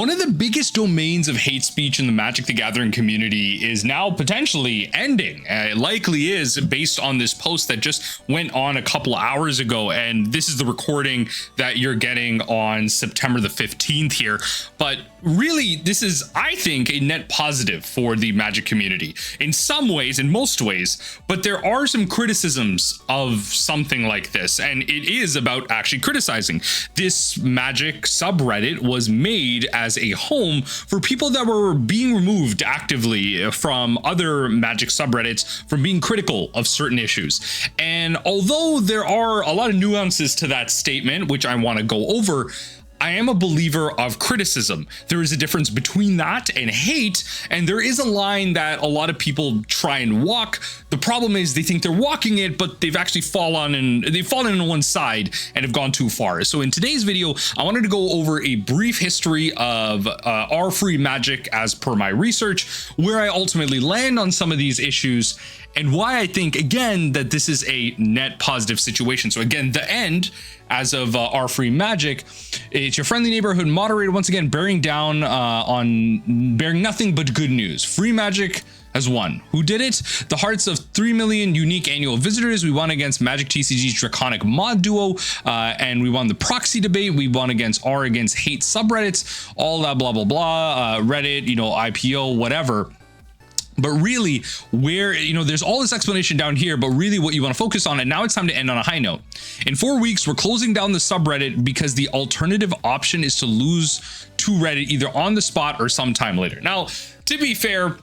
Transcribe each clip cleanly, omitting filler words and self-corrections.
One of the biggest domains of hate speech in the Magic the Gathering community is now potentially ending. It likely is, based on this post that just went on a couple hours ago. And this is the recording that you're getting on September the 15th here. But really, this is, I think, a net positive for the Magic community in some ways, in most ways. But there are some criticisms of something like this, and it is about actually criticizing. This Magic subreddit was made as a home for people that were being removed actively from other Magic subreddits from being critical of certain issues. And although there are a lot of nuances to that statement, which I want to go over, I am a believer of criticism. There is a difference between that and hate, and there is a line that a lot of people try and walk. The problem is they think they're walking it, but they've actually fallen on one side and have gone too far. So in today's video, I wanted to go over a brief history of freemagic as per my research, where I ultimately land on some of these issues, and why I think, again, that this is a net positive situation. So again, the end as of freemagic, it's your friendly neighborhood moderator, once again, bearing nothing but good news. Freemagic has won. Who did it? The hearts of 3 million unique annual visitors. We won against Magic TCG's Draconic Mod Duo, and we won the proxy debate. We won against hate subreddits, all that blah, blah, blah, Reddit, IPO, whatever. But really, where, there's all this explanation down here, but really what you want to focus on, and now it's time to end on a high note. In 4 weeks, we're closing down the subreddit because the alternative option is to lose to Reddit either on the spot or sometime later. Now, to be fair,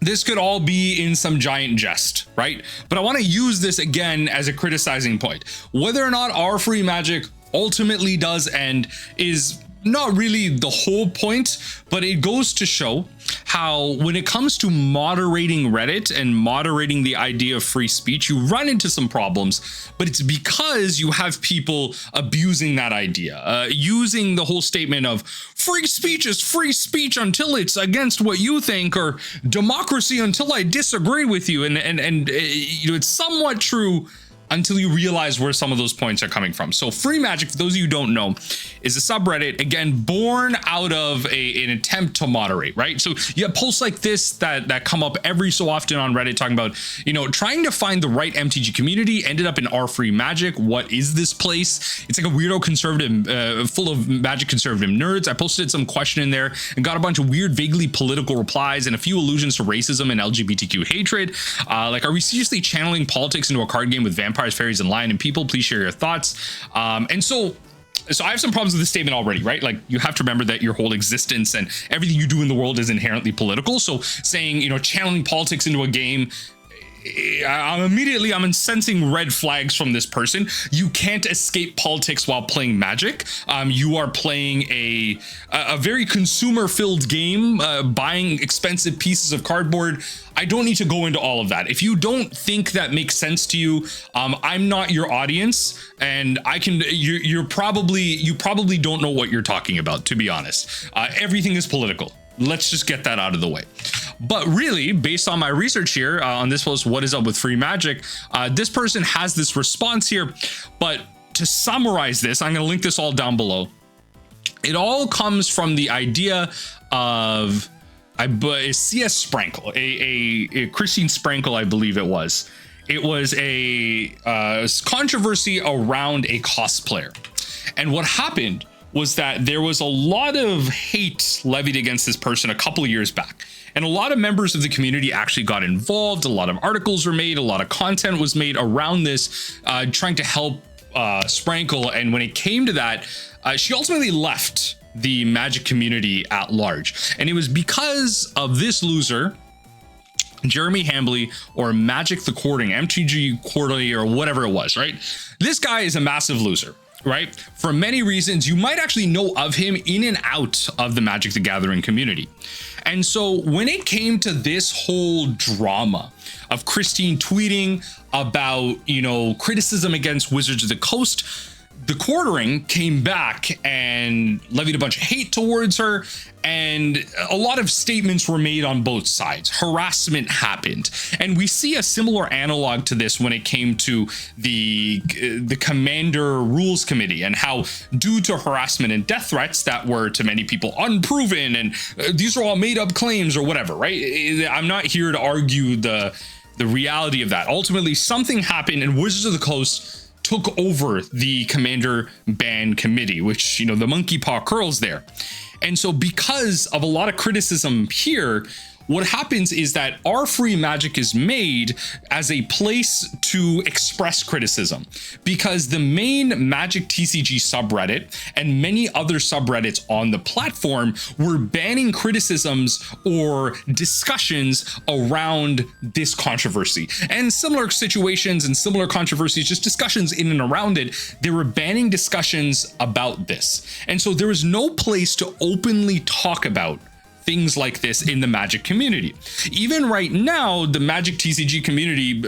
this could all be in some giant jest, right? But I want to use this again as a criticizing point. Whether or not freemagic ultimately does end is not really the whole point, but it goes to show how when it comes to moderating Reddit and moderating the idea of free speech, you run into some problems, but it's because you have people abusing that idea, using the whole statement of free speech is free speech until it's against what you think, or democracy until I disagree with you. And it's somewhat true until you realize where some of those points are coming from. So freemagic, for those of you who don't know, is a subreddit, again, born out of an attempt to moderate, right? So you have posts like this that come up every so often on Reddit talking about, trying to find the right MTG community, ended up in freemagic. What is this place? It's like a weirdo conservative, full of Magic conservative nerds. I posted some question in there and got a bunch of weird, vaguely political replies and a few allusions to racism and LGBTQ hatred. Are we seriously channeling politics into a card game with vampires, fairies, and lion and people? Please share your thoughts. And so I have some problems with this statement already, right? Like, you have to remember that your whole existence and everything you do in the world is inherently political. So saying, channeling politics into a game, I'm sensing red flags from this person. You can't escape politics while playing Magic. You are playing a very consumer-filled game, buying expensive pieces of cardboard. I don't need to go into all of that. If you don't think that makes sense to you, I'm not your audience, and you probably don't know what you're talking about, to be honest. Everything is political. Let's just get that out of the way. But really, based on my research here on this post, what is up with freemagic? This person has this response here, but to summarize this, I'm going to link this all down below. It all comes from the idea of CS Sprankle, a Christine Sprankle, I believe it was. It was a controversy around a cosplayer. And what happened was that there was a lot of hate levied against this person a couple of years back. And a lot of members of the community actually got involved. A lot of articles were made. A lot of content was made around this, trying to help Sprankle. And when it came to that, she ultimately left the Magic community at large. And it was because of this loser, Jeremy Hambley, or Magic the Courting, MTG Quarterly, or whatever it was, right? This guy is a massive loser, right? For many reasons. You might actually know of him in and out of the Magic the Gathering community. And so when it came to this whole drama of Christine tweeting about, criticism against Wizards of the Coast, the quartering came back and levied a bunch of hate towards her, and a lot of statements were made on both sides. Harassment happened, and we see a similar analog to this when it came to the Commander Rules Committee, and how due to harassment and death threats that were to many people unproven, and these are all made up claims or whatever, right? I'm not here to argue the reality of that. Ultimately, something happened, and Wizards of the Coast took over the Commander Ban Committee, which, you know, the monkey paw curls there. And so because of a lot of criticism here, what happens is that our free magic is made as a place to express criticism, because the main Magic TCG subreddit and many other subreddits on the platform were banning criticisms or discussions around this controversy. And similar situations and similar controversies, just discussions in and around it, they were banning discussions about this. And so there was no place to openly talk about things like this in the Magic community. Even right now, the Magic TCG community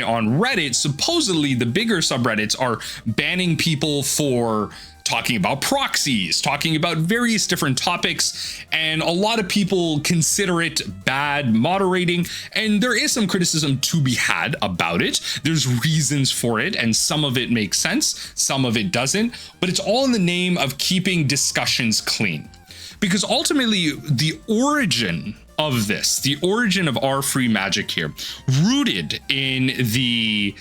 on Reddit, supposedly the bigger subreddits are banning people for talking about proxies, talking about various different topics, and a lot of people consider it bad moderating, and there is some criticism to be had about it. There's reasons for it, and some of it makes sense, some of it doesn't, but it's all in the name of keeping discussions clean. Because ultimately, the origin of this, the origin of our free magic here, rooted in the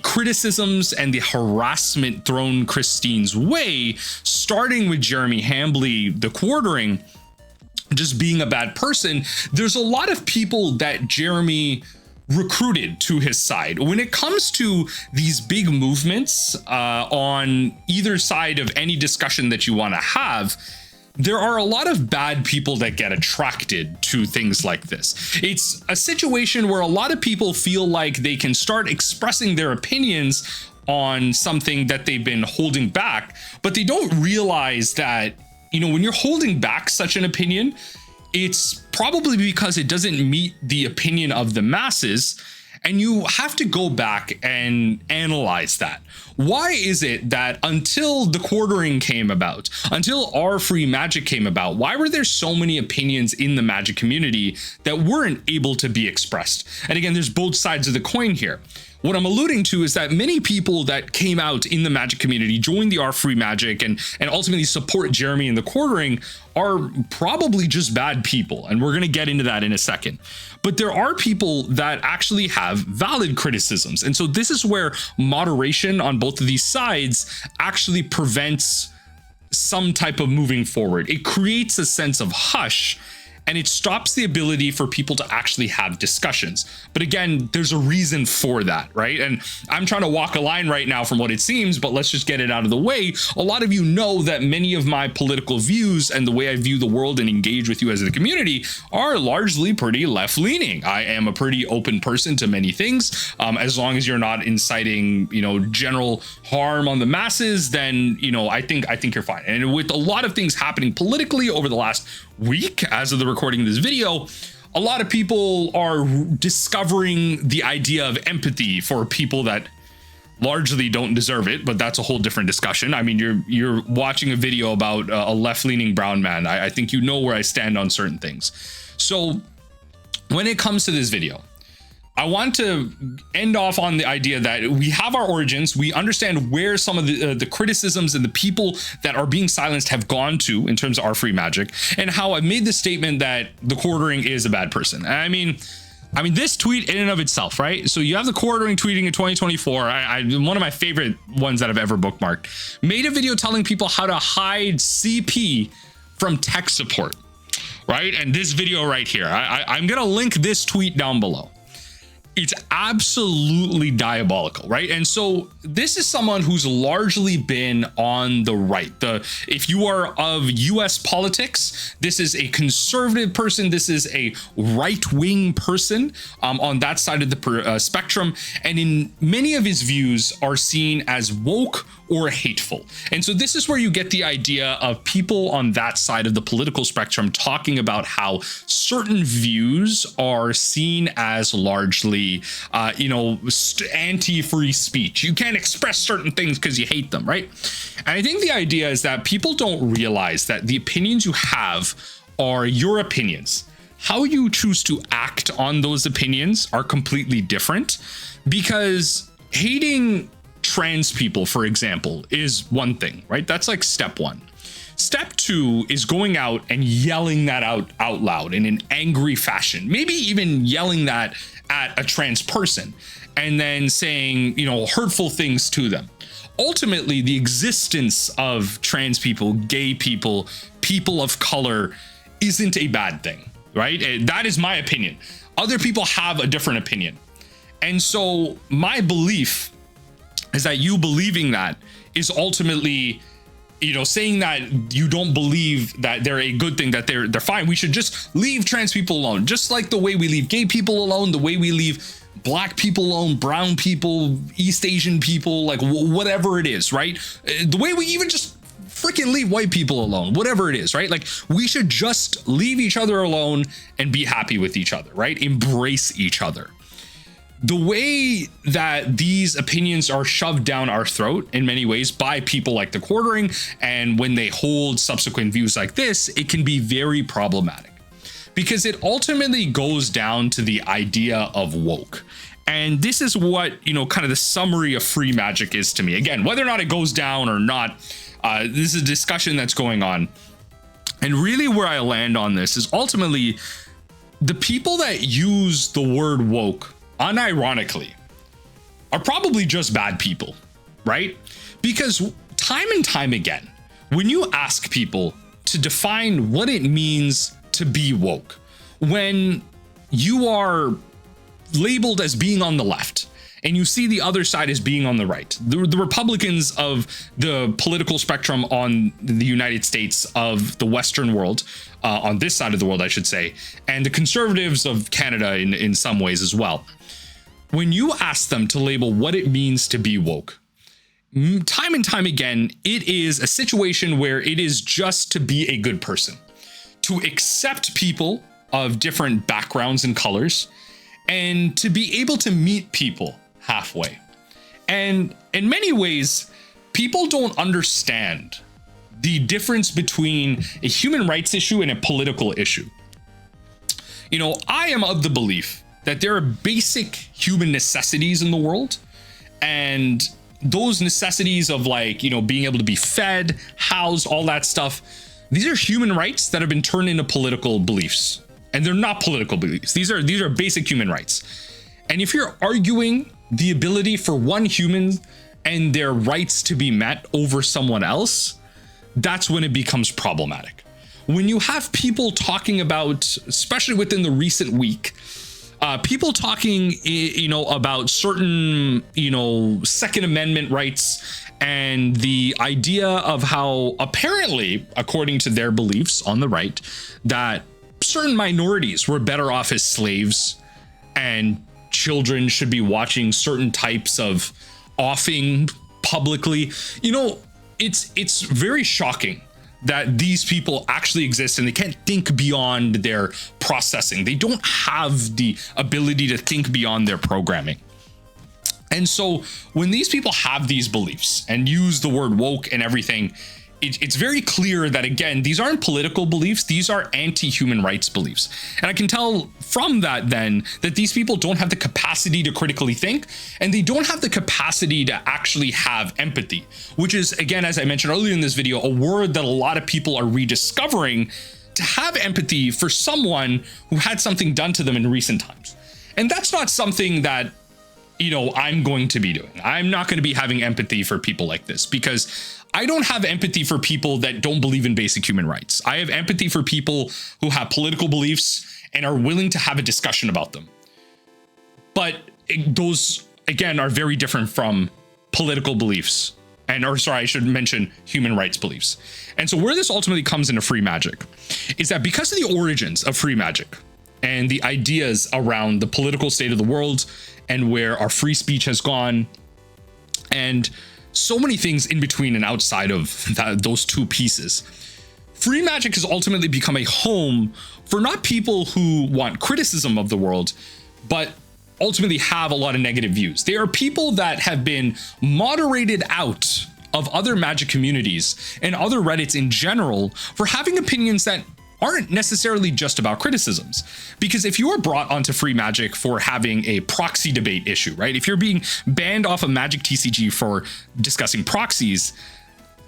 criticisms and the harassment thrown Christine's way, starting with Jeremy Hambly, the quartering, just being a bad person. There's a lot of people that Jeremy recruited to his side. When it comes to these big movements on either side of any discussion that you want to have, there are a lot of bad people that get attracted to things like this. It's a situation where a lot of people feel like they can start expressing their opinions on something that they've been holding back, but they don't realize that, you know, when you're holding back such an opinion, it's probably because it doesn't meet the opinion of the masses. And you have to go back and analyze that. Why is it that until the quartering came about, until our free magic came about, why were there so many opinions in the magic community that weren't able to be expressed? And again, there's both sides of the coin here. What I'm alluding to is that many people that came out in the magic community, joined the R free magic, and ultimately support Jeremy in the quartering are probably just bad people. And we're going to get into that in a second. But there are people that actually have valid criticisms. And so this is where moderation on both of these sides actually prevents some type of moving forward. It creates a sense of hush, and it stops the ability for people to actually have discussions. But again, there's a reason for that, right? And I'm trying to walk a line right now from what it seems, but let's just get it out of the way. A lot of you know that many of my political views and the way I view the world and engage with you as a community are largely pretty left-leaning. I am a pretty open person to many things. As long as you're not inciting, you know, general harm on the masses, then, you know, I think you're fine. And with a lot of things happening politically over the last week, as of the recording of this video, a lot of people are discovering the idea of empathy for people that largely don't deserve it, but that's a whole different discussion. I mean, you're watching a video about a left-leaning brown man. I think you know where I stand on certain things. So when it comes to this video, I want to end off on the idea that we have our origins. We understand where some of the criticisms and the people that are being silenced have gone to in terms of our free magic, and how I made the statement that the quartering is a bad person. I mean, this tweet in and of itself, right? So you have the quartering tweeting in 2024. One of my favorite ones that I've ever bookmarked. Made a video telling people how to hide CP from tech support, right? And this video right here, I'm going to link this tweet down below. It's absolutely diabolical, right? And so this is someone who's largely been on the right. If you are of US politics, this is a conservative person. This is a right-wing person on that side of the spectrum. And in many of his views are seen as woke or hateful. And so this is where you get the idea of people on that side of the political spectrum talking about how certain views are seen as largely, anti-free speech. You can't express certain things because you hate them, right? And I think the idea is that people don't realize that the opinions you have are your opinions. How you choose to act on those opinions are completely different, because hating trans people, for example, is one thing, right? That's like step one. Step two is going out and yelling that out loud in an angry fashion, maybe even yelling that at a trans person and then saying, hurtful things to them. Ultimately, the existence of trans people, gay people, people of color isn't a bad thing. Right? That is my opinion. Other people have a different opinion. And so my belief is that you believing that is ultimately, saying that you don't believe that they're a good thing, that they're fine. We should just leave trans people alone, just like the way we leave gay people alone, the way we leave black people alone, brown people, East Asian people, like whatever it is, right? The way we even just freaking leave white people alone, whatever it is, right? Like, we should just leave each other alone and be happy with each other, right? Embrace each other. The way that these opinions are shoved down our throat in many ways by people like the Quartering, and when they hold subsequent views like this, it can be very problematic, because it ultimately goes down to the idea of woke. And this is what, kind of the summary of free magic is to me. Again, whether or not it goes down or not, this is a discussion that's going on. And really where I land on this is ultimately the people that use the word woke unironically are probably just bad people, right? Because time and time again, when you ask people to define what it means to be woke, when you are labeled as being on the left, and you see the other side as being on the right, the Republicans of the political spectrum on the United States of the Western world, on this side of the world, I should say, and the conservatives of Canada in some ways as well. When you ask them to label what it means to be woke, time and time again, it is a situation where it is just to be a good person, to accept people of different backgrounds and colors, and to be able to meet people halfway. And in many ways, people don't understand the difference between a human rights issue and a political issue. I am of the belief that there are basic human necessities in the world, and those necessities of being able to be fed, housed, all that stuff, these are human rights that have been turned into political beliefs. And they're not political beliefs. These are basic human rights. And if you're arguing the ability for one human and their rights to be met over someone else, that's when it becomes problematic. When you have people talking about, especially within the recent week, people talking, about certain, Second Amendment rights, and the idea of how apparently, according to their beliefs on the right, that certain minorities were better off as slaves, and children should be watching certain types of offing publicly. It's very shocking that these people actually exist and they can't think beyond their processing. They don't have the ability to think beyond their programming. And so when these people have these beliefs and use the word woke and everything, it's very clear that, again, these aren't political beliefs. These are anti-human rights beliefs. And I can tell from that then that these people don't have the capacity to critically think, and they don't have the capacity to actually have empathy, which is, again, as I mentioned earlier in this video, a word that a lot of people are rediscovering, to have empathy for someone who had something done to them in recent times. And that's not something that, I'm going to be doing. I'm not going to be having empathy for people like this, because I don't have empathy for people that don't believe in basic human rights. I have empathy for people who have political beliefs and are willing to have a discussion about them. But those, again, are very different from political beliefs. I should mention human rights beliefs. And so where this ultimately comes into free magic is that because of the origins of free magic and the ideas around the political state of the world and where our free speech has gone, and so many things in between and outside of those two pieces. Free Magic has ultimately become a home for not people who want criticism of the world, but ultimately have a lot of negative views. They are people that have been moderated out of other Magic communities and other Reddits in general for having opinions that aren't necessarily just about criticisms. Because if you are brought onto Free Magic for having a proxy debate issue, right? If you're being banned off of Magic TCG for discussing proxies,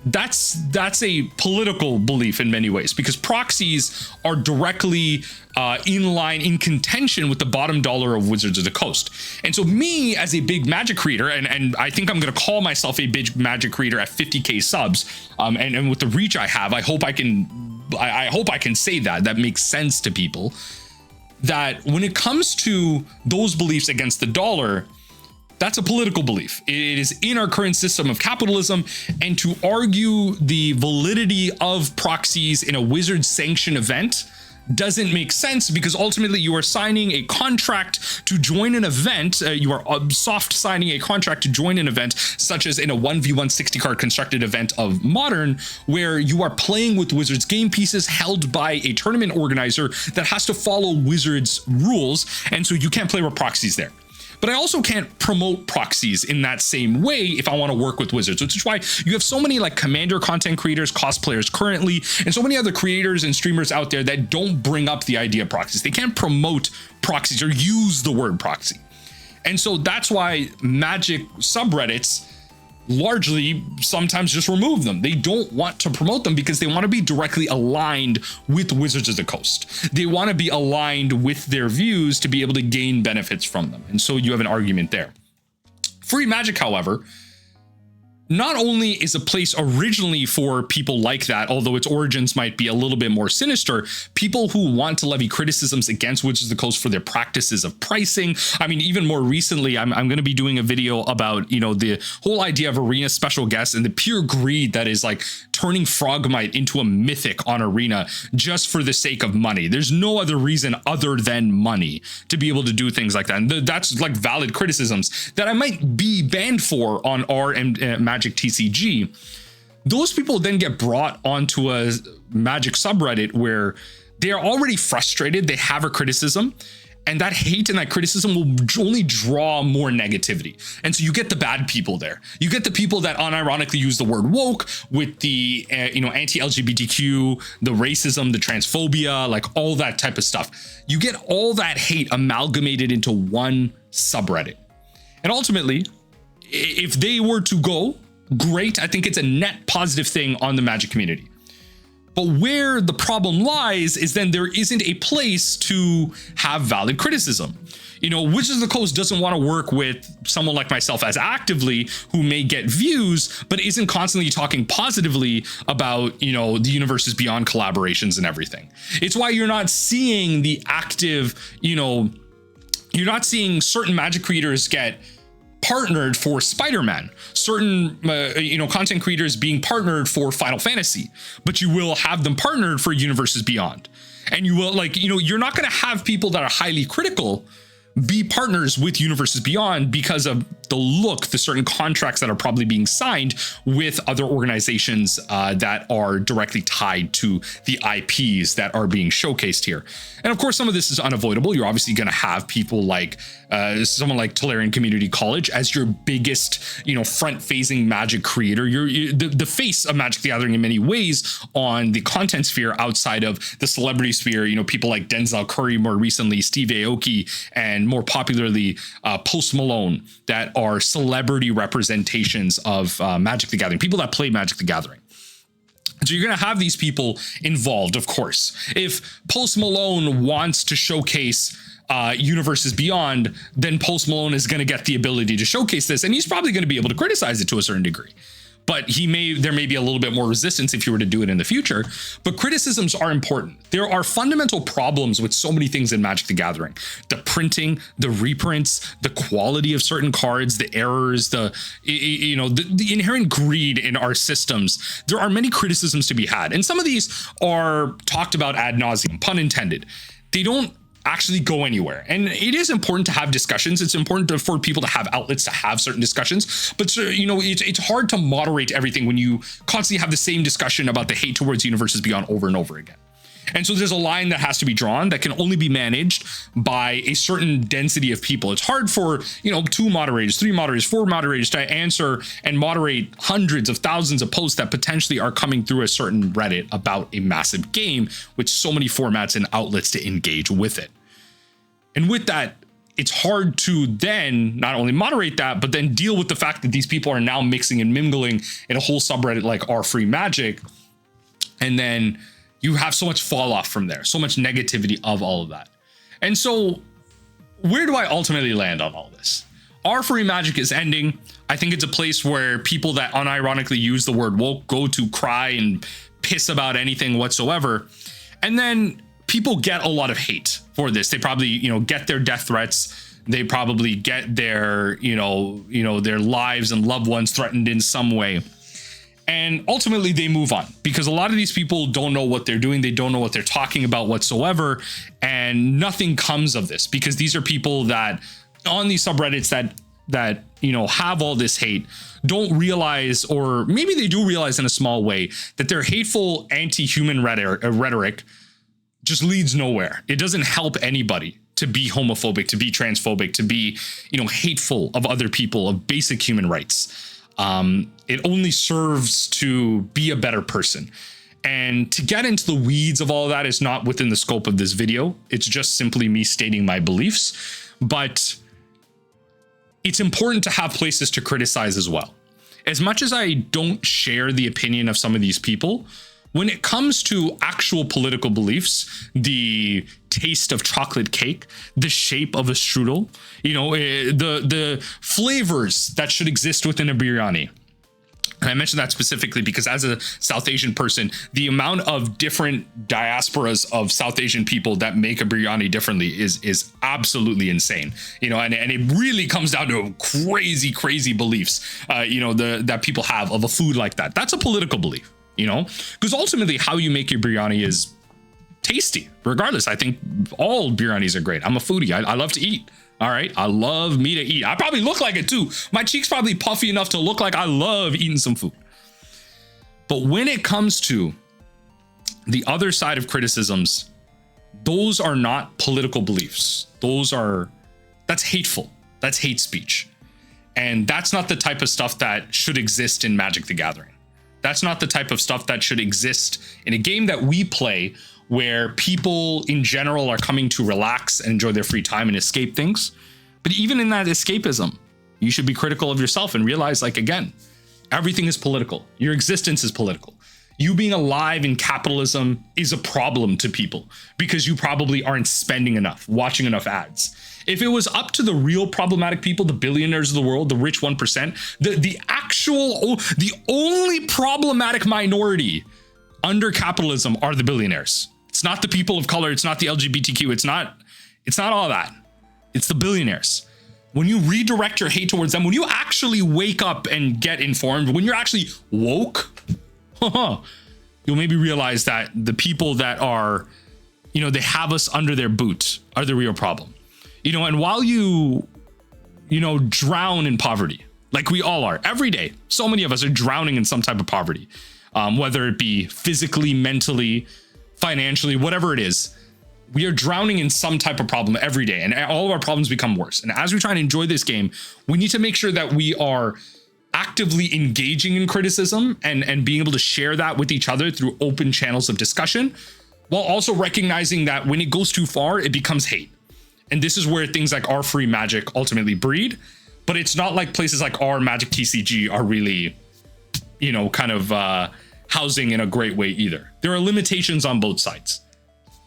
that's a political belief in many ways, because proxies are directly in contention with the bottom dollar of Wizards of the Coast. And so me as a big Magic creator, and I think I'm going to call myself a big Magic creator at 50k subs, and with the reach I have, I hope I can say that makes sense to people, that when it comes to those beliefs against the dollar, that's a political belief. It is in our current system of capitalism, and to argue the validity of proxies in a Wizard sanctioned event doesn't make sense, because ultimately you are signing a contract to join an event. You are soft signing a contract to join an event, such as in a 1v1 60 card constructed event of Modern, where you are playing with Wizards game pieces held by a tournament organizer that has to follow Wizards rules, and so you can't play with proxies there. But I also can't promote proxies in that same way if I want to work with Wizards, which is why you have so many like Commander content creators, cosplayers currently, and so many other creators and streamers out there that don't bring up the idea of proxies. They can't promote proxies or use the word proxy. And so that's why Magic subreddits largely sometimes just remove them. They don't want to promote them because they want to be directly aligned with Wizards of the Coast. They want to be aligned with their views to be able to gain benefits from them. And so you have an argument there. Free Magic, however, not only is a place originally for people like that, although its origins might be a little bit more sinister, people who want to levy criticisms against Wizards of the Coast for their practices of pricing. I mean, even more recently, I'm going to be doing a video about, the whole idea of Arena special guests and the pure greed that is like turning Frogmite into a mythic on Arena just for the sake of money. There's no other reason other than money to be able to do things like that. And that's like valid criticisms that I might be banned for on our Magic TCG. Those people then get brought onto a Magic subreddit where they are already frustrated. They have a criticism, and that hate and that criticism will only draw more negativity. And so you get the bad people there. You get the people that unironically use the word woke with the anti-LGBTQ, the racism, the transphobia, like all that type of stuff. You get all that hate amalgamated into one subreddit. And ultimately, if they were to go, great. I think it's a net positive thing on the Magic community. But where the problem lies is then there isn't a place to have valid criticism. Wizards of the Coast doesn't want to work with someone like myself as actively, who may get views, but isn't constantly talking positively about, the Universes Beyond collaborations and everything. It's why you're not seeing the active, you're not seeing certain Magic creators get partnered for Spider-Man, certain content creators being partnered for Final Fantasy, but you will have them partnered for Universes Beyond. And you will you're not going to have people that are highly critical be partners with Universes Beyond because of the certain contracts that are probably being signed with other organizations that are directly tied to the IPs that are being showcased here. And of course, some of this is unavoidable. You're obviously going to have people like someone like Tolarian Community College as your biggest, front-facing Magic creator. You're the face of Magic the Gathering in many ways on the content sphere outside of the celebrity sphere. People like Denzel Curry, more recently Steve Aoki, and more popularly Post Malone, that are celebrity representations of Magic the Gathering, people that play Magic the Gathering. So you're going to have these people involved, of course. If Post Malone wants to showcase Universes Beyond, then Post Malone is going to get the ability to showcase this, and he's probably going to be able to criticize it to a certain degree. But there may be a little bit more resistance if you were to do it in the future. But criticisms are important. There are fundamental problems with so many things in Magic the Gathering: the printing, the reprints, the quality of certain cards, the errors, the inherent greed in our systems. There are many criticisms to be had, and some of these are talked about ad nauseum, pun intended. They don't actually go anywhere. And it is important to have discussions. It's important for people to have outlets to have certain discussions. But it's hard to moderate everything when you constantly have the same discussion about the hate towards Universes Beyond over and over again. And so there's a line that has to be drawn that can only be managed by a certain density of people. It's hard for, 2 moderators, 3 moderators, 4 moderators to answer and moderate hundreds of thousands of posts that potentially are coming through a certain Reddit about a massive game with so many formats and outlets to engage with it. And with that, it's hard to then not only moderate that, but then deal with the fact that these people are now mixing and mingling in a whole subreddit like freemagic. And then you have so much fall off from there, so much negativity of all of that. And so where do I ultimately land on all this? freemagic is ending. I think it's a place where people that unironically use the word woke go to cry and piss about anything whatsoever. And then people get a lot of hate for this. They probably, get their death threats. They probably get their, their lives and loved ones threatened in some way. And ultimately they move on because a lot of these people don't know what they're doing. They don't know what they're talking about whatsoever. And nothing comes of this because these are people that on these subreddits that have all this hate don't realize, or maybe they do realize in a small way, that their hateful anti-human rhetoric just leads nowhere. It doesn't help anybody to be homophobic, to be transphobic, to be, hateful of other people, of basic human rights. It only serves to be a better person. And to get into the weeds of all of that is not within the scope of this video. It's just simply me stating my beliefs. But it's important to have places to criticize as well. As much as I don't share the opinion of some of these people, when it comes to actual political beliefs, the taste of chocolate cake, the shape of a strudel, the flavors that should exist within a biryani. And I mention that specifically because as a South Asian person, the amount of different diasporas of South Asian people that make a biryani differently is absolutely insane. And it really comes down to crazy beliefs, that people have of a food like that. That's a political belief. Because ultimately how you make your biryani is tasty. Regardless, I think all biryanis are great. I'm a foodie. I love to eat. All right. I love me to eat. I probably look like it too. My cheeks probably puffy enough to look like I love eating some food. But when it comes to the other side of criticisms, those are not political beliefs. That's hateful. That's hate speech. And that's not the type of stuff that should exist in Magic the Gathering. That's not the type of stuff that should exist in a game that we play where people in general are coming to relax and enjoy their free time and escape things. But even in that escapism, you should be critical of yourself and realize, again, everything is political. Your existence is political. You being alive in capitalism is a problem to people because you probably aren't spending enough, watching enough ads. If it was up to the real problematic people, the billionaires of the world, the rich 1%, the only problematic minority under capitalism are the billionaires. It's not the people of color. It's not the LGBTQ. It's not all that. It's the billionaires. When you redirect your hate towards them, when you actually wake up and get informed, when you're actually woke, you'll maybe realize that the people that are, they have us under their boot are the real problem. And while you drown in poverty, like we all are every day, so many of us are drowning in some type of poverty, whether it be physically, mentally, financially, whatever it is, we are drowning in some type of problem every day. And all of our problems become worse. And as we try and enjoy this game, we need to make sure that we are actively engaging in criticism and being able to share that with each other through open channels of discussion, while also recognizing that when it goes too far, it becomes hate. And this is where things like freemagic ultimately breed, but it's not like places like Magic TCG are really, housing in a great way either. There are limitations on both sides.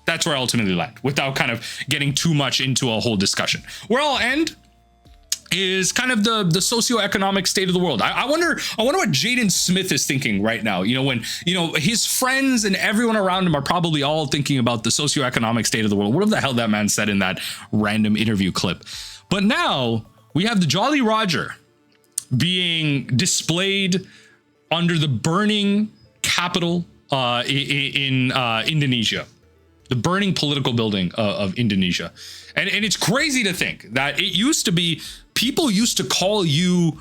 That's where I ultimately land without kind of getting too much into a whole discussion. Where I'll end is kind of the socioeconomic state of the world. I wonder what Jaden Smith is thinking right now. When his friends and everyone around him are probably all thinking about the socioeconomic state of the world. What the hell that man said in that random interview clip. But now we have the Jolly Roger being displayed under the burning capital in Indonesia. the burning political building of Indonesia. And it's crazy to think that it used to be, people used to call you,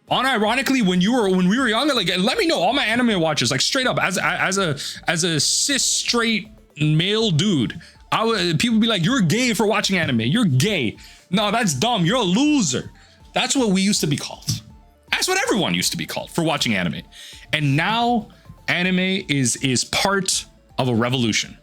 unironically, when we were younger, like, let me know, all my anime watchers, like straight up, as a cis straight male dude, people be like, you're gay for watching anime, you're gay. No, that's dumb, you're a loser. That's what we used to be called. That's what everyone used to be called for watching anime. And now anime is part of a revolution.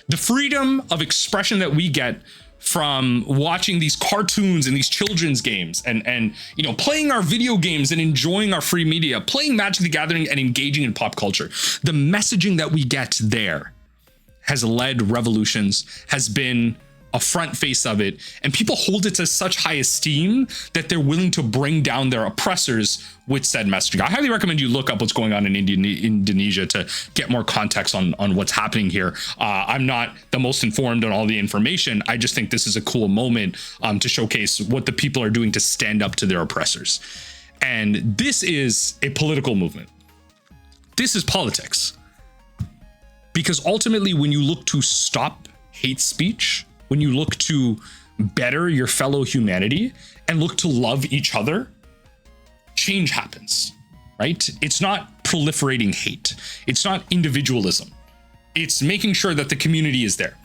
The freedom of expression that we get from watching these cartoons and these children's games and you know, playing our video games and enjoying our free media, playing Magic the Gathering and engaging in pop culture. The messaging that we get there has led revolutions, has been a front face of it, and people hold it to such high esteem that they're willing to bring down their oppressors with said messaging. I highly recommend you look up what's going on in Indonesia to get more context on what's happening here. I'm not the most informed on all the information. I just think this is a cool moment to showcase what the people are doing to stand up to their oppressors. And this is a political movement. This is politics. Because ultimately, when you look to stop hate speech, when you look to better your fellow humanity and look to love each other, change happens, right? It's not proliferating hate. It's not individualism. It's making sure that the community is there.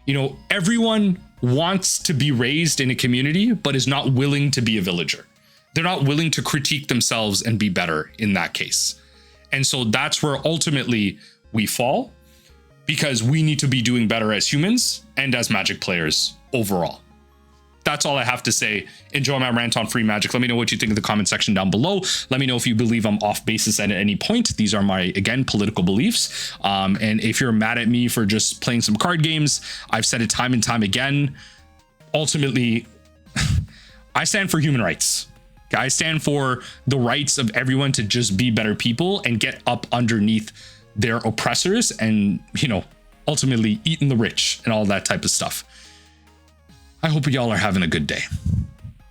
You know, everyone wants to be raised in a community, but is not willing to be a villager. They're not willing to critique themselves and be better in that case. And so that's where ultimately we fall, because we need to be doing better as humans and as Magic players overall. That's all I have to say. Enjoy my rant on free Magic. Let me know what you think in the comment section down below. Let me know if you believe I'm off basis at any point. These are my, again, political beliefs. And if you're mad at me for just playing some card games, I've said it time and time again. Ultimately, I stand for human rights. I stand for the rights of everyone to just be better people and get up underneath their oppressors and, you know, ultimately eating the rich and all that type of stuff. I hope y'all are having a good day.